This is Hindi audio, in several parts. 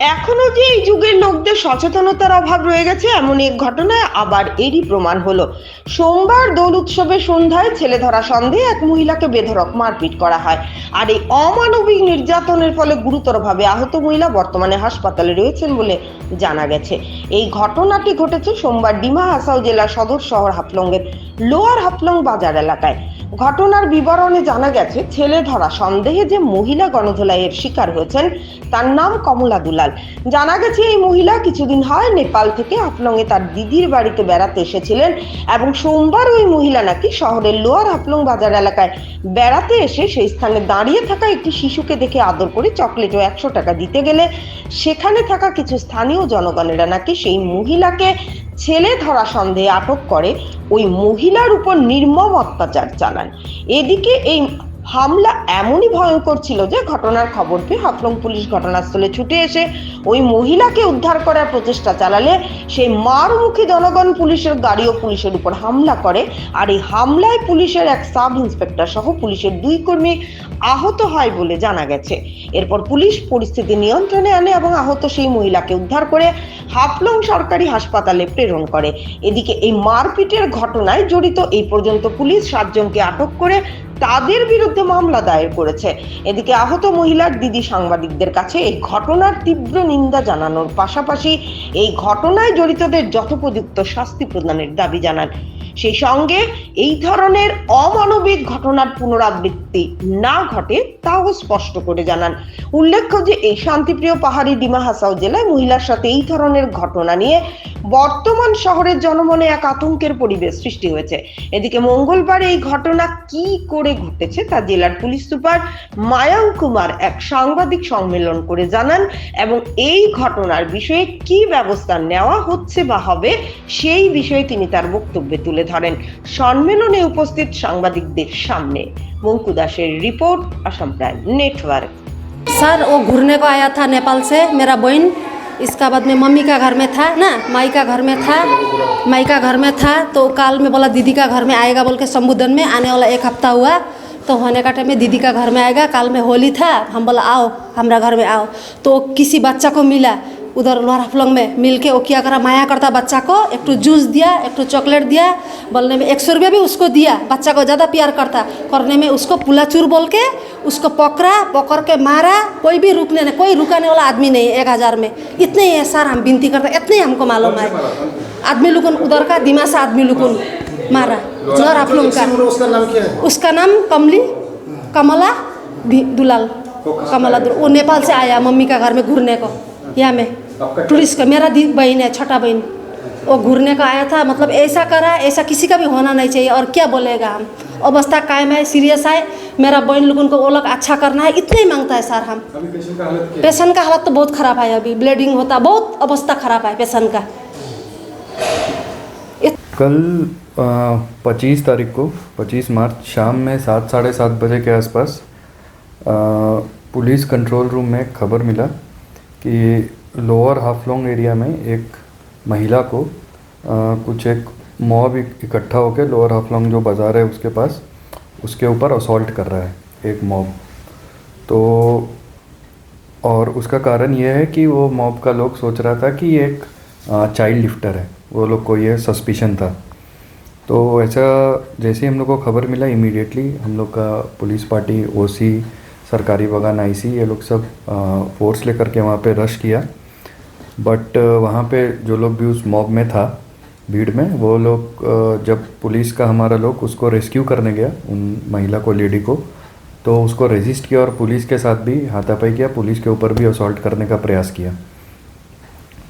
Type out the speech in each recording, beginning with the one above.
এখনো যে এই যুগের লোকদের সচেতনতার অভাব রয়ে গেছে এমন এক ঘটনায় আবার এরই প্রমাণ হলো। সোমবার দোল উৎসবের সন্ধ্যায় ছেলে ধরা সন্দেহে এক মহিলাকে বেধড়ক মারপিট করা হয়। আর এই অমানবিক নির্যাতনের ফলে গুরুতরভাবে আহত মহিলা বর্তমানে হাসপাতালে রয়েছেন বলে জানা গেছে। এই ঘটনাটি ঘটেছে সোমবার ডিমা হাসাও জেলার সদর শহর হাফলংয়ের লোয়ার হাফলং বাজার এলাকায়। ঘটনার বিবরণে জানা গেছে, ছেলে ধরা সন্দেহে যে মহিলা গণধোলাইয়ের শিকার হয়েছেন তার নাম কমলা দুলাল। জানা গেছে এই মহিলা কিছুদিন হয় নেপাল থেকে হাফলংয়ে তার দিদির বাড়িতে বেড়াতে এসেছিলেন এবং সোমবার ওই মহিলা নাকি শহরের লোয়ার হাফলং বাজার এলাকায় বেড়াতে এসে সেই স্থানে দাঁড়িয়ে থাকা একটি শিশুকে দেখে আদর করে চকলেট ও 100 টাকা দিতে গেলে সেখানে থাকা কিছু স্থানীয় জনগণেরা নাকি সেই মহিলাকে ছেলে ধরা সন্দেহে আটক করে ওই মহিলার উপর নির্মম অত্যাচার চালান। এদিকে এই হামলা এমনই ভয়ঙ্কর ছিল যে ঘটনার খবর পেয়ে হাফলং পুলিশ ঘটনাস্থলে ছুটে এসে ওই মহিলাকে উদ্ধার করার প্রচেষ্টা চালালে সেই মারমুখী জনগণ পুলিশের গাড়ি ও পুলিশের উপর হামলা করে। আর এই হামলায় পুলিশের এক সাব ইন্সপেক্টর সহ পুলিশের 2 কর্মী আহত হয় বলে জানা গেছে। এরপর পুলিশ পরিস্থিতি নিয়ন্ত্রণে আনে এবং আহত সেই মহিলাকে উদ্ধার করে হাফলং সরকারি হাসপাতালে প্রেরণ করে। এদিকে এই মারপিটের ঘটনায় জড়িত এই পর্যন্ত পুলিশ 7 জনকে আটক করে তাদের বিরুদ্ধে মামলা দায়ের করেছে। এদিকে আহত মহিলার দিদি সাংবাদিকদের কাছে এই ঘটনার তীব্র নিন্দা জানানোর পাশাপাশি এই ঘটনায় জড়িতদের যথোপযুক্ত শাস্তি প্রদানের দাবি জানান। সেই সঙ্গে এই ধরনের অমানবিক ঘটনার পুনরাবৃত্তি না ঘটে তাও স্পষ্ট করে জানান। উল্লেখ্য যে এই শান্তিপ্রিয় পাহাড়ি ডিমা হাসাও জেলায় মহিলার সাথে এই ধরনের ঘটনা নিয়ে বর্তমান শহরের জনমনে এক আতঙ্কের পরিবেশ সৃষ্টি হয়েছে। এদিকে মঙ্গলবার এই ঘটনা কি করে ঘটেছে তা জেলার পুলিশ সুপার মায়াঙ্ক কুমার এক সাংবাদিক সম্মেলন করে জানান এবং এই ঘটনার বিষয়ে কি ব্যবস্থা নেওয়া হচ্ছে বা হবে সেই বিষয়ে তিনি তার বক্তব্যে তুলে ধরেন সম্মেলনে উপস্থিত সাংবাদিকদের सामने। मंकू दासेर report, Assam prime network. Sir वो घूरने को आया था नेपाल से मेरा बहन। इसका बाद में मम्मी का घर में था ना, माई का घर में था, माई का घर में था। तो काल में बोला दीदी का घर में आएगा बोल के संबोधन में आने वाला 1 हफ्ता हुआ। तो होने का टाइम में दीदी का घर में आएगा। काल में होली था, हम बोला आओ हमारा घर में आओ। तो किसी बच्चा को मिला उधर लोअर हाफलंग में, मिल के वो क्या करा, माया करता बच्चा को, एक तो जूस दिया, एक तो चॉकलेट दिया, बोलने में 100 रुपया भी उसको दिया। बच्चा को ज़्यादा प्यार करता करने में उसको पुलाचूर बोल के उसको पकड़ के मारा। कोई भी रुकने नहीं, कोई रुकाने वाला आदमी नहीं। 1000 में इतने ही है सर, हम विनती करते, इतने ही हमको मालूम है। आदमी लुकुन उधर का दिमाग से आदमी लुकुन मारा लोअर हाफलंग का। उसका नाम कमला दुलाल, कमला दुलाल। वो नेपाल से आया मम्मी का घर में घूरने को। यहाँ में टूरिस्ट का मेरा दी बहन है, छोटा बहन, वो घूरने का आया था। मतलब ऐसा करा, ऐसा किसी का भी होना नहीं चाहिए। और क्या बोलेगा, हम अवस्था कायम है, सीरियस है। मेरा बहन लोगों को वो लोग अच्छा करना है, इतना ही मांगता है सर। हम पेशेंट का हालत तो बहुत ख़राब है, अभी ब्लीडिंग होता, बहुत अवस्था ख़राब है पेशेंट का। कल 25 तारीख को 25 मार्च शाम में 7 साढ़े 7 बजे के आसपास पुलिस कंट्रोल रूम में खबर मिला कि लोअर हाफलोंग एरिया में एक महिला को कुछ एक मॉब इकट्ठा होकर लोअर हाफलोंग जो बाज़ार है उसके पास, उसके ऊपर असॉल्ट कर रहा है एक मॉब। तो और उसका कारण ये है कि वो मॉब का लोग सोच रहा था कि एक चाइल्ड लिफ्टर है, वो लोग को ये सस्पिशन था। तो ऐसा जैसे ही हम लोग को खबर मिला, इमीडिएटली हम लोग का पुलिस पार्टी, ओसी, सरकारी बगान, आईसी, ये लोग सब फोर्स लेकर के वहाँ पे रश किया। बट वहाँ पे जो लोग भी उस मॉब में था, भीड़ में, वो लोग जब पुलिस का हमारा लोग उसको रेस्क्यू करने गया, उन महिला को, लेडी को, तो उसको रेजिस्ट किया और पुलिस के साथ भी हाथापाई किया, पुलिस के ऊपर भी असॉल्ट करने का प्रयास किया।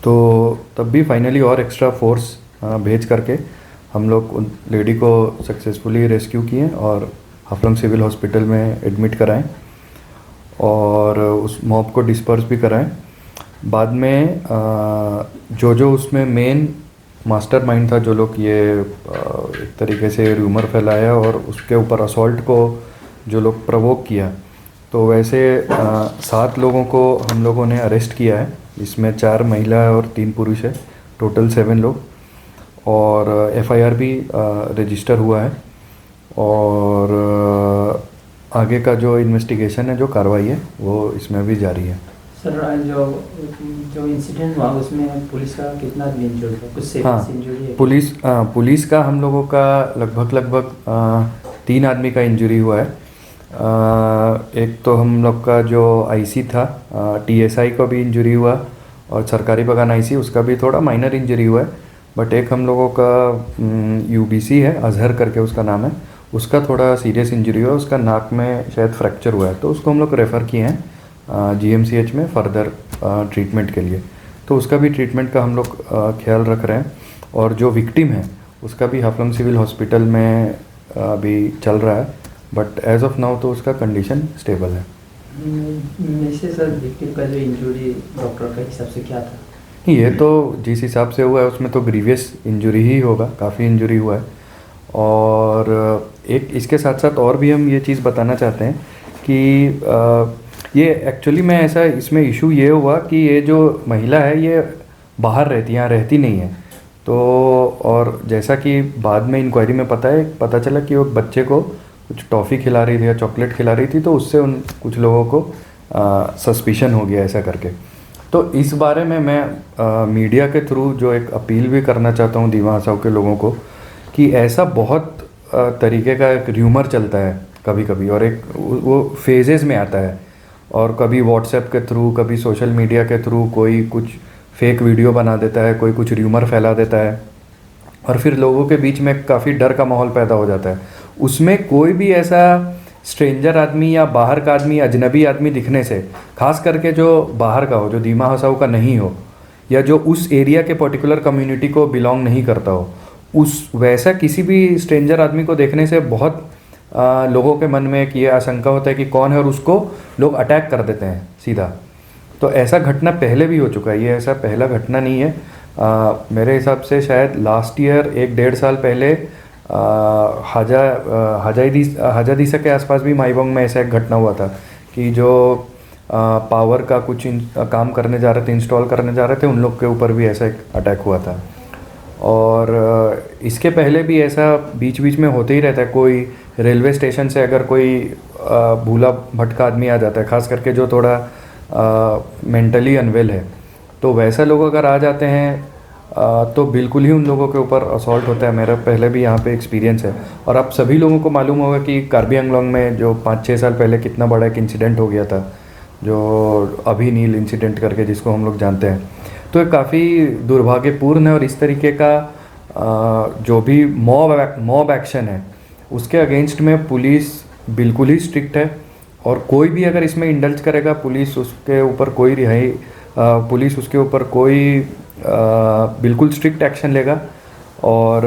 तो तब भी फाइनली और एक्स्ट्रा फोर्स भेज करके हम लोग उन लेडी को सक्सेसफुली रेस्क्यू किए और हाफलंग सिविल हॉस्पिटल में एडमिट कराएं और उस मॉब को डिस्पर्स भी कराएं। बाद में जो उसमें मेन मास्टर माइंड था, जो लोग ये एक तरीके से र्यूमर फैलाया और उसके ऊपर असॉल्ट को जो लोग प्रवोक किया, तो वैसे 7 लोगों को हम लोगों ने अरेस्ट किया है। इसमें 4 महिला और 3 पुरुष है, टोटल 7 लोग। और FIR भी रजिस्टर हुआ है और आगे का जो इन्वेस्टिगेशन है, जो कार्रवाई है, वो इसमें भी जारी है। सर जो जो इंसिडेंट हुआ उसमें पुलिस का कितना आदमी इंजर्ड हुआ, कुछ सीरियस इंजरी है? पुलिस का हम लोगों का लगभग 3 आदमी का इंजरी हुआ है। एक तो हम लोग का जो आईसी था टीएसआई को भी इंजरी हुआ, और सरकारी बगान आईसी उसका भी थोड़ा माइनर इंजरी हुआ है। बट एक हम लोगों का यूबीसी है, अजहर करके उसका नाम है, उसका थोड़ा सीरियस इंजरी हुआ, उसका नाक में शायद फ्रैक्चर हुआ है, तो उसको हम लोग रेफ़र किए हैं जीएमसीएच में फर्दर ट्रीटमेंट के लिए। तो उसका भी ट्रीटमेंट का हम लोग ख्याल रख रहे हैं। और जो विक्टिम है उसका भी हाफलोंग सिविल हॉस्पिटल में अभी चल रहा है, बट एज ऑफ नाउ तो उसका कंडीशन स्टेबल है। वैसे सर विक्टिम का जो इंजरी डॉक्टर का हिसाब से क्या था? ये तो जिस हिसाब से हुआ है उसमें तो ग्रीवियस इंजरी ही होगा, काफ़ी इंजरी हुआ है। और एक इसके साथ साथ और भी हम ये चीज़ बताना चाहते हैं कि ये एक्चुअली में ऐसा इसमें इशू ये हुआ कि ये जो महिला है ये बाहर रहती है, यहाँ रहती नहीं है। तो और जैसा कि बाद में इंक्वायरी में पता चला कि वो बच्चे को कुछ टॉफ़ी खिला रही थी या चॉकलेट खिला रही थी, तो उससे उन कुछ लोगों को सस्पिशन हो गया ऐसा करके। तो इस बारे में मैं मीडिया के थ्रू जो एक अपील भी करना चाहता हूँ दीवा हसाओ के लोगों को, कि ऐसा बहुत तरीके का एक र्यूमर चलता है कभी कभी, और एक वो फेजेस में आता है, और कभी व्हाट्सएप के थ्रू, कभी सोशल मीडिया के थ्रू कोई कुछ फेक वीडियो बना देता है, कोई कुछ र्यूमर फैला देता है, और फिर लोगों के बीच में काफ़ी डर का माहौल पैदा हो जाता है। उसमें कोई भी ऐसा स्ट्रेंजर आदमी या बाहर का आदमी, अजनबी आदमी दिखने से, खास करके जो बाहर का हो, जो दीमा हसाओ का नहीं हो, या जो उस एरिया के पर्टिकुलर कम्युनिटी को बिलोंग नहीं करता हो, उस वैसा किसी भी स्ट्रेंजर आदमी को देखने से बहुत लोगों के मन में ये आशंका होता है कि कौन है, और उसको लोग अटैक कर देते हैं सीधा। तो ऐसा घटना पहले भी हो चुका है, ये ऐसा पहला घटना नहीं है। मेरे हिसाब से शायद लास्ट ईयर 1-1.5 साल पहले हाजादीसा के आसपास भी माईबोंग में ऐसा एक घटना हुआ था कि जो पावर का कुछ काम करने जा रहे थे, इंस्टॉल करने जा रहे थे, उन लोग के ऊपर भी ऐसा एक अटैक हुआ था। और इसके पहले भी ऐसा बीच बीच में होते ही रहता है। कोई रेलवे स्टेशन से अगर कोई भूला भटका आदमी आ जाता है, खास करके जो थोड़ा मेंटली अनवेल है, तो वैसा लोग अगर आ जाते हैं तो बिल्कुल ही उन लोगों के ऊपर असॉल्ट होता है। मेरा पहले भी यहाँ पे एक्सपीरियंस है, और आप सभी लोगों को मालूम होगा कि कार्बी आंगलोंग में जो 5-6 साल पहले कितना बड़ा एक इंसिडेंट हो गया था, जो अभी नील इंसिडेंट करके जिसको हम लोग जानते हैं। तो ये काफ़ी दुर्भाग्यपूर्ण है, और इस तरीके का जो भी मॉब एक्शन है उसके अगेंस्ट में पुलिस बिल्कुल ही स्ट्रिक्ट है, और कोई भी अगर इसमें इंडल्ज करेगा पुलिस उसके ऊपर कोई बिल्कुल स्ट्रिक्ट एक्शन लेगा। और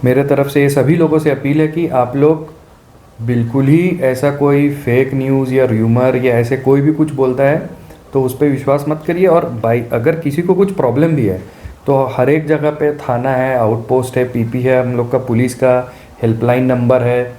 मेरे तरफ से ये सभी लोगों से अपील है कि आप लोग बिल्कुल ही ऐसा कोई फेक न्यूज़ या र्यूमर या ऐसे कोई भी कुछ बोलता है तो उस पर विश्वास मत करिए। और अगर किसी को कुछ प्रॉब्लम भी है तो हर एक जगह पे थाना है, आउटपोस्ट है, पीपी है, हम लोग का पुलिस का हेल्पलाइन नंबर है,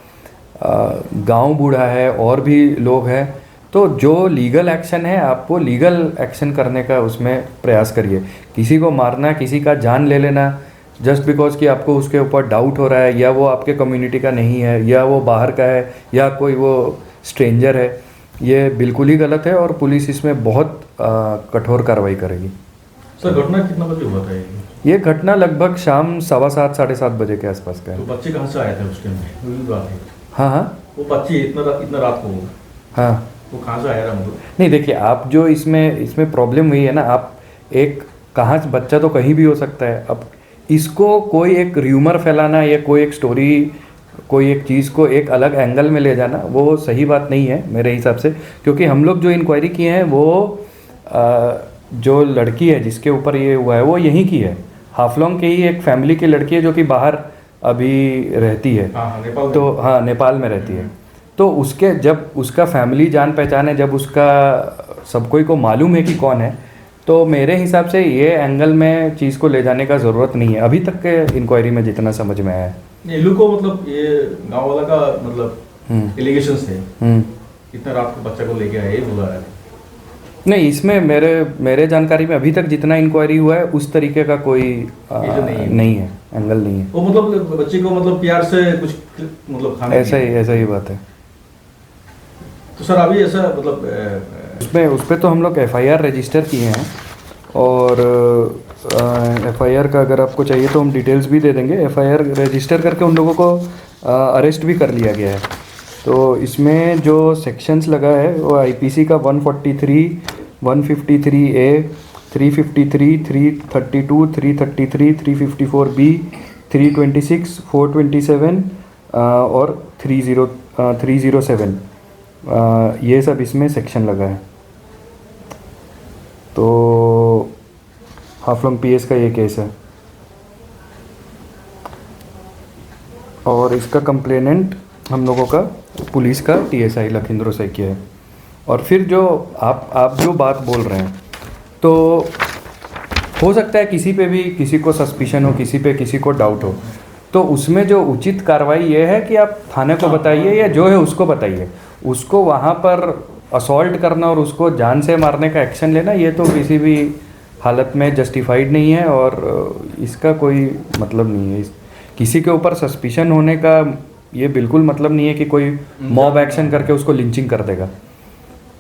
गांव बूढ़ा है, और भी लोग हैं। तो जो लीगल एक्शन है आपको लीगल एक्शन करने का उसमें प्रयास करिए। किसी को मारना, किसी का जान ले लेना जस्ट बिकॉज कि आपको उसके ऊपर डाउट हो रहा है, या वो आपके कम्युनिटी का नहीं है, या वो बाहर का है, या कोई वो स्ट्रेंजर है, ये बिल्कुल ही गलत है, और पुलिस इसमें बहुत कठोर कार्रवाई करेगी। सर घटना कितना बजे हुआ था ये घटना लगभग शाम 7:15 साढ़े 7 बजे के आसपास का है। तो बच्चे कहाँ से आए थे उस टाइम में? हाँ, वो बच्चे इतना रात को होगा, हाँ, वो कहाँ से आया था मतलब? नहीं देखिए, आप जो इसमें प्रॉब्लम हुई है ना, आप एक कहाँ से, बच्चा तो कहीं भी हो सकता है। अब इसको कोई एक र्यूमर फैलाना या कोई एक स्टोरी, कोई एक चीज़ को एक अलग एंगल में ले जाना, वो सही बात नहीं है मेरे हिसाब से। क्योंकि हम लोग जो इंक्वायरी किए हैं वो जो लड़की है जिसके ऊपर ये हुआ है वो यहीं की है, हाफलोंग के ही एक फैमिली की लड़की है जो कि बाहर अभी रहती है। नेपाल में। तो हाँ, नेपाल में रहती है। तो उसके जब उसका फैमिली जान पहचान है, जब उसका सब कोई को मालूम है कि कौन है, तो मेरे हिसाब से ये एंगल में चीज़ को ले जाने का ज़रूरत नहीं है अभी तक के इंक्वायरी में जितना समझ में आया है। नीलू को मतलब ये गांव वाला का मतलब एलिगेशंस थे, इतना रात को बच्चा को लेके आए, ये बोला है। नहीं, इसमें मेरे जानकारी में अभी तक जितना इंक्वायरी हुआ है उस तरीके का कोई नहीं है, एंगल नहीं है। वो मतलब बच्चे को मतलब प्यार से कुछ मतलब खाने ऐसा ही बात है। तो सर अभी ऐसा मतलब उस पर तो हम लोग FIR रजिस्टर किए हैं, और FIR का अगर आपको चाहिए तो हम डिटेल्स भी दे देंगे। FIR रजिस्टर करके उन लोगों को अरेस्ट भी कर लिया गया है। तो इसमें जो सेक्शंस लगा है वो IPC का 143, 153A, 353, 332, 333, 354B, 326, 427 और 307, ये सब इसमें सेक्शन लगा है। तो हाफलोंग PS का ये केस है, और इसका कंप्लेनेंट हम लोगों का पुलिस का TSI लखींद्रो से किया है। और फिर जो आप जो बात बोल रहे हैं, तो हो सकता है किसी पे भी किसी को सस्पिशन हो, किसी पे किसी को डाउट हो, तो उसमें जो उचित कार्रवाई ये है कि आप थाने को बताइए या जो है उसको बताइए। उसको वहाँ पर असॉल्ट करना और उसको जान से मारने का एक्शन लेना, ये तो किसी भी हालत में जस्टिफाइड नहीं है, और इसका कोई मतलब नहीं है। किसी के ऊपर सस्पिशन होने का ये बिल्कुल मतलब नहीं है कि कोई मॉब एक्शन करके उसको लिंचिंग कर देगा।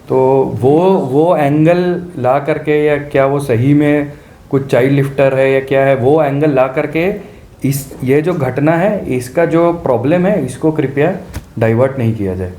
तो वो एंगल ला करके, या क्या वो सही में कुछ चाइल्ड लिफ्टर है या क्या है, वो एंगल ला करके ये जो घटना है, इसका जो प्रॉब्लम है, इसको कृपया डाइवर्ट नहीं किया जाए।